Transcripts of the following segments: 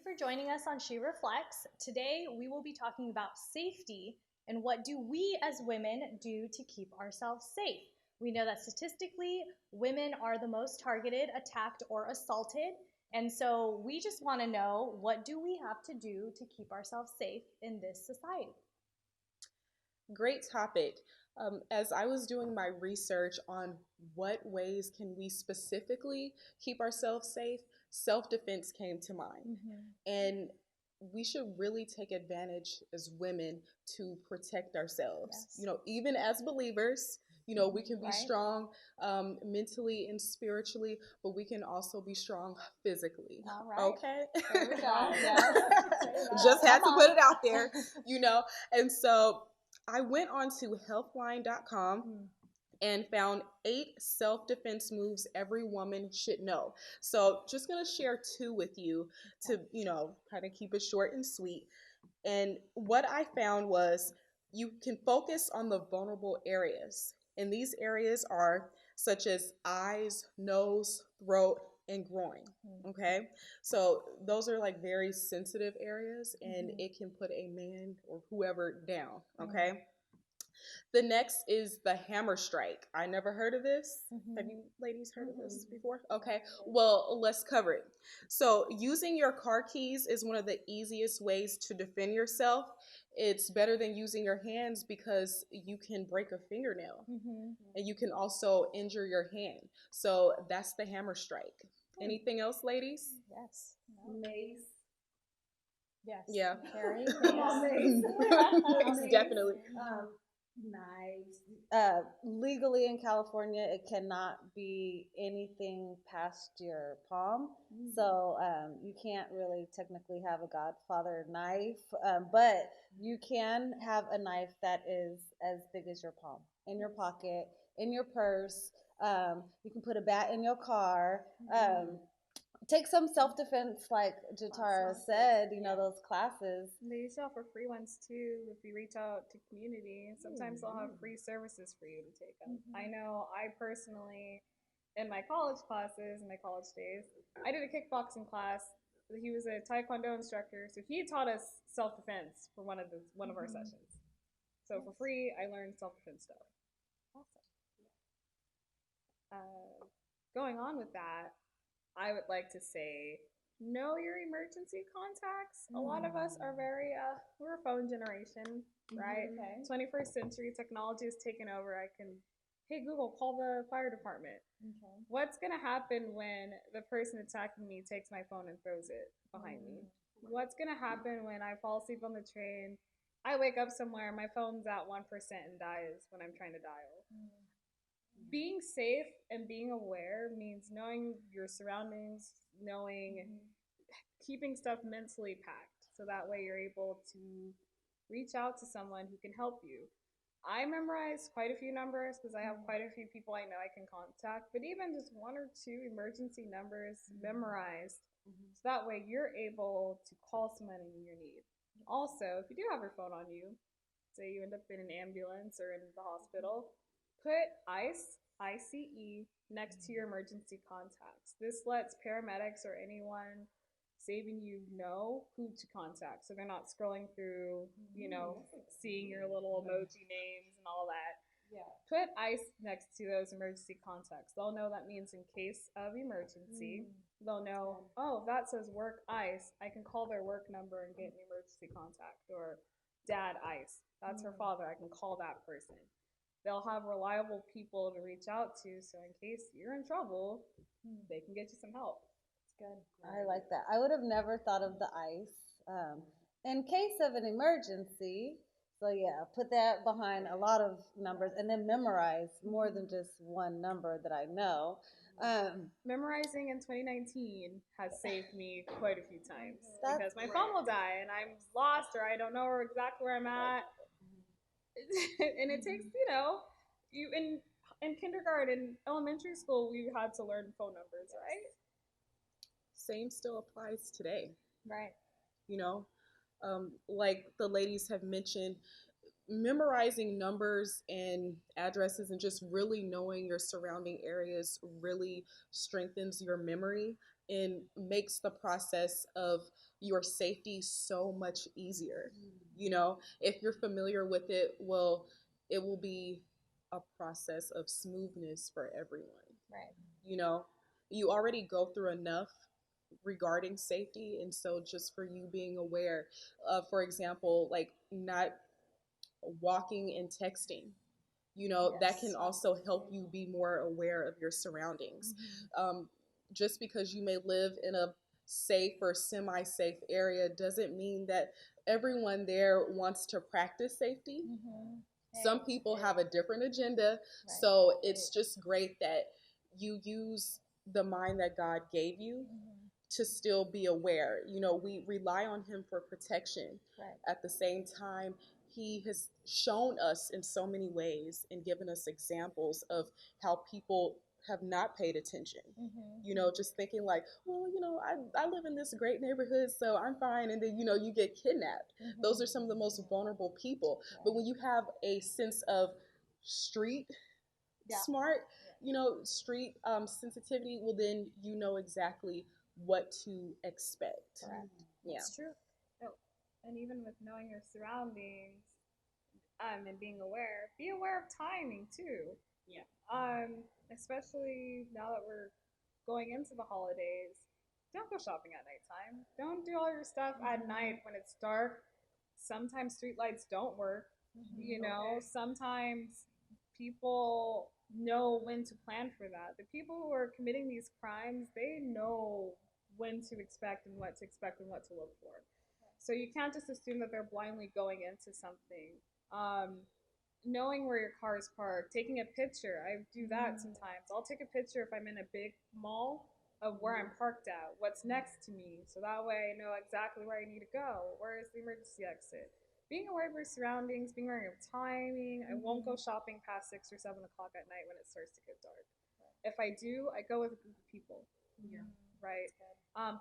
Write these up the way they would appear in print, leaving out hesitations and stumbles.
for joining us on She Reflects. Today, we will be talking about safety and what do we as women do to keep ourselves safe. We know that statistically, women are the most targeted, attacked, or assaulted. And so we just want to know, what do we have to do to keep ourselves safe in this society? Great topic. As I was doing my research on what ways can we specifically keep ourselves safe, self-defense came to mind. And we should really take advantage as women to protect ourselves. Yes. Even as believers, we can be Right. strong mentally and spiritually, but we can also be strong physically. All right. Okay? There we go. Yes. Just had to Come put on. it out there, And so I went on to healthline.com and found 8 self-defense moves every woman should know. So just going to share 2 with you to, kind of keep it short and sweet. And what I found was you can focus on the vulnerable areas. And these areas are such as eyes, nose, throat, and groin. Okay? So those are like very sensitive areas, and it can put a man or whoever down. Okay? The next is the hammer strike. I never heard of this. Have you ladies heard of this before? Okay, well, let's cover it. So using your car keys is one of the easiest ways to defend yourself. It's better than using your hands because you can break a fingernail and you can also injure your hand. So that's the hammer strike. Anything else, ladies? Yes. Mace. Yes. Yeah. Carry Mace. Mace, definitely. Knives. Legally in California, it cannot be anything past your palm. So you can't really technically have a Godfather knife, but you can have a knife that is as big as your palm in your pocket, in your purse. You can put a bat in your car. Take some self-defense, like Jatara said, those classes. They usually offer free ones too if you reach out to community. Sometimes they'll have free services for you to take them. I know I personally, in my college classes, in my college days, I did a kickboxing class. He was a taekwondo instructor, so he taught us self-defense for one of our sessions. So for free, I learned self-defense stuff. Awesome. Going on with that, I would like to say, know your emergency contacts. A lot of us are very, we're a phone generation, right? 21st century technology has taken over. Hey Google, call the fire department. What's gonna happen when the person attacking me takes my phone and throws it behind me? What's gonna happen when I fall asleep on the train, I wake up somewhere, my phone's at 1% and dies when I'm trying to dial? Being safe and being aware means knowing your surroundings, keeping stuff mentally packed, so that way you're able to reach out to someone who can help you. I memorize quite a few numbers because I have quite a few people I know I can contact, but even just 1 or 2 emergency numbers memorized, so that way you're able to call someone in your need. Also, if you do have your phone on you, say you end up in an ambulance or in the hospital, put ICE, next to your emergency contacts. This lets paramedics or anyone saving you know who to contact, so they're not scrolling through, seeing your little emoji names and all that. Put ICE next to those emergency contacts. They'll know that means in case of emergency. They'll know, oh, that says work ICE. I can call their work number and get an emergency contact. Or dad ICE. That's her father. I can call that person. They'll have reliable people to reach out to, so in case you're in trouble, they can get you some help. It's good. I like that. I would have never thought of the ICE. In case of an emergency, so yeah, put that behind a lot of numbers and then memorize more than just one number that I know. Memorizing in 2019 has saved me quite a few times That's because my phone will die and I'm lost or I don't know exactly where I'm at. And it takes, you in kindergarten, elementary school, we had to learn phone numbers, right? Same still applies today. Right. Like the ladies have mentioned, memorizing numbers and addresses and just really knowing your surrounding areas really strengthens your memory and makes the process of your safety so much easier. You know, if you're familiar with it, well, it will be a process of smoothness for everyone. Right. You know, you already go through enough regarding safety, and so just for you being aware, for example, like not walking and texting, you know, that can Yes. also help you be more aware of your surroundings. Just because you may live in a safe or semi-safe area doesn't mean that everyone there wants to practice safety. Some people have a different agenda. So it's just great that you use the mind that God gave you to still be aware. You know, we rely on Him for protection. Right. At the same time, He has shown us in so many ways and given us examples of how people have not paid attention. You know, just thinking like, well, you know, I live in this great neighborhood, so I'm fine. And then, you know, you get kidnapped. Those are some of the most vulnerable people. But when you have a sense of street smart, you know, street sensitivity, well, then you know exactly what to expect. Correct. Yeah. It's true. Oh, and even with knowing your surroundings, and being aware, be aware of timing too. Yeah. Especially now that we're going into the holidays, don't go shopping at nighttime. Don't do all your stuff at night when it's dark. Sometimes streetlights don't work. You know, sometimes people know when to plan for that. The people who are committing these crimes, they know when to expect and what to expect and what to look for. So you can't just assume that they're blindly going into something. Knowing where your car is parked, taking a picture. I do that sometimes. I'll take a picture if I'm in a big mall of where I'm parked at, what's next to me, so that way I know exactly where I need to go. Where is the emergency exit? Being aware of your surroundings, being aware of timing. I won't go shopping past 6 or 7 o'clock at night when it starts to get dark. If I do, I go with a group of people. Yeah. Right.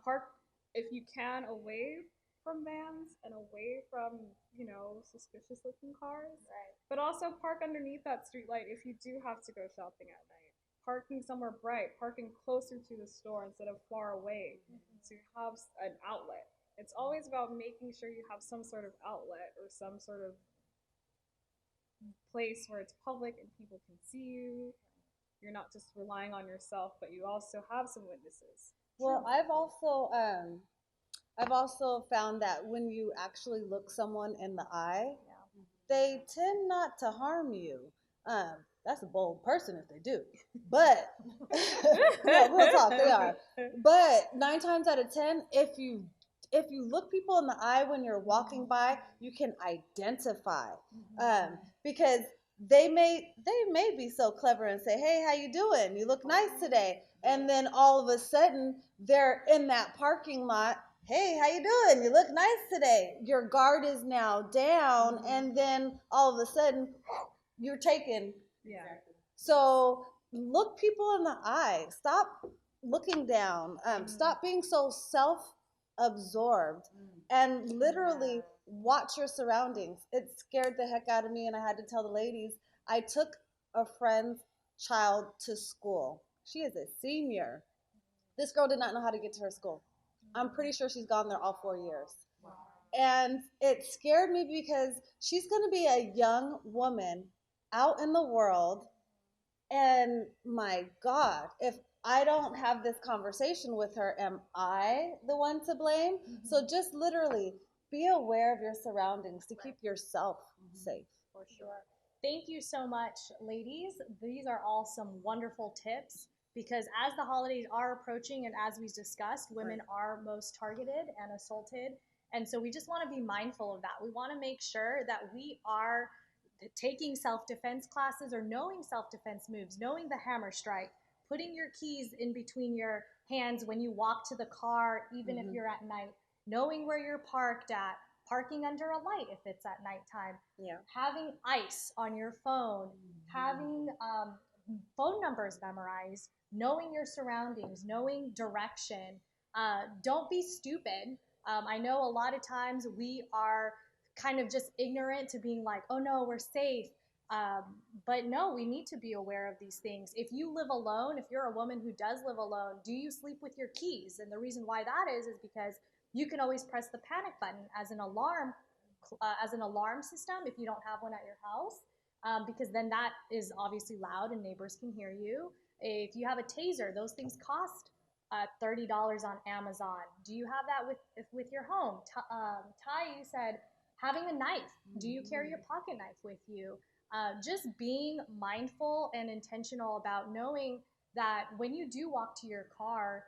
Park if you can away from vans and away from, you know, suspicious looking cars. Right. But also park underneath that street light if you do have to go shopping at night. Parking somewhere bright, parking closer to the store instead of far away. So you have an outlet. It's always about making sure you have some sort of outlet or some sort of place where it's public and people can see you. You're not just relying on yourself, but you also have some witnesses. Well, I've also found that when you actually look someone in the eye, they tend not to harm you. That's a bold person if they do, but no, real talk, they are. But 9 times out of 10, if you look people in the eye when you're walking by, you can identify, because they may be so clever and say, "Hey, how you doing? You look nice today." And then all of a sudden, they're in that parking lot. "Hey, how you doing? You look nice today." Your guard is now down, and then all of a sudden, you're taken. Yeah. So look people in the eye. Stop looking down. Stop being so self-absorbed, and literally watch your surroundings. It scared the heck out of me, and I had to tell the ladies. I took a friend's child to school. She is a senior. This girl did not know how to get to her school. I'm pretty sure she's gone there all 4 years. And it scared me because she's going to be a young woman out in the world. And my God, if I don't have this conversation with her, am I the one to blame? So just literally be aware of your surroundings to keep yourself safe. For sure. Thank you so much, ladies. These are all some wonderful tips because as the holidays are approaching and as we discussed, women are most targeted and assaulted. And so we just want to be mindful of that. We want to make sure that we are taking self-defense classes or knowing self-defense moves, knowing the hammer strike, putting your keys in between your hands when you walk to the car, even if you're at night, knowing where you're parked at, parking under a light if it's at nighttime, having ice on your phone, having phone numbers memorized, knowing your surroundings, knowing direction. Don't be stupid. I know a lot of times we are kind of just ignorant to being like, oh no, we're safe. But no, we need to be aware of these things. If you live alone, if you're a woman who does live alone, do you sleep with your keys? And the reason why that is because you can always press the panic button as an alarm system if you don't have one at your house, because then that is obviously loud and neighbors can hear you. If you have a taser, those things cost $30 on Amazon. Do you have that with your home? Ty, you said having a knife. Do you carry a pocket knife with you? Just being mindful and intentional about knowing that when you do walk to your car,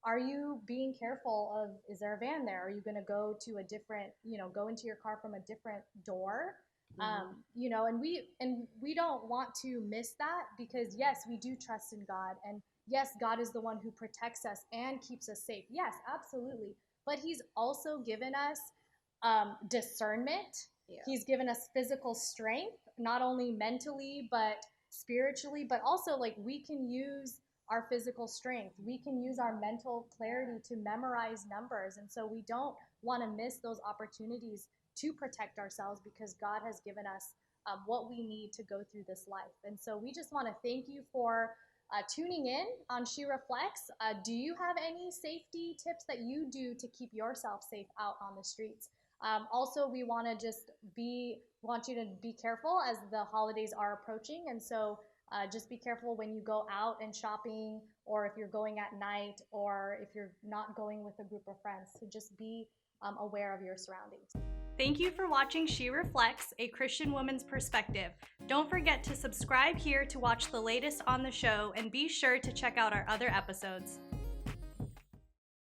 are you being careful of, is there a van there? Are you going to go to a different, go into your car from a different door? And we don't want to miss that, because yes, we do trust in God, and yes, God is the one who protects us and keeps us safe. Yes, absolutely. But he's also given us discernment. Yeah. He's given us physical strength, not only mentally, but spiritually, but also like we can use our physical strength. We can use our mental clarity to memorize numbers. And so we don't want to miss those opportunities to protect ourselves, because God has given us what we need to go through this life. And so we just want to thank you for tuning in on She Reflects. Do you have any safety tips that you do to keep yourself safe out on the streets? Also, we want you to be careful as the holidays are approaching. And so just be careful when you go out and shopping, or if you're going at night, or if you're not going with a group of friends. So just be aware of your surroundings. Thank you for watching She Reflects, a Christian woman's perspective. Don't forget to subscribe here to watch the latest on the show, and be sure to check out our other episodes.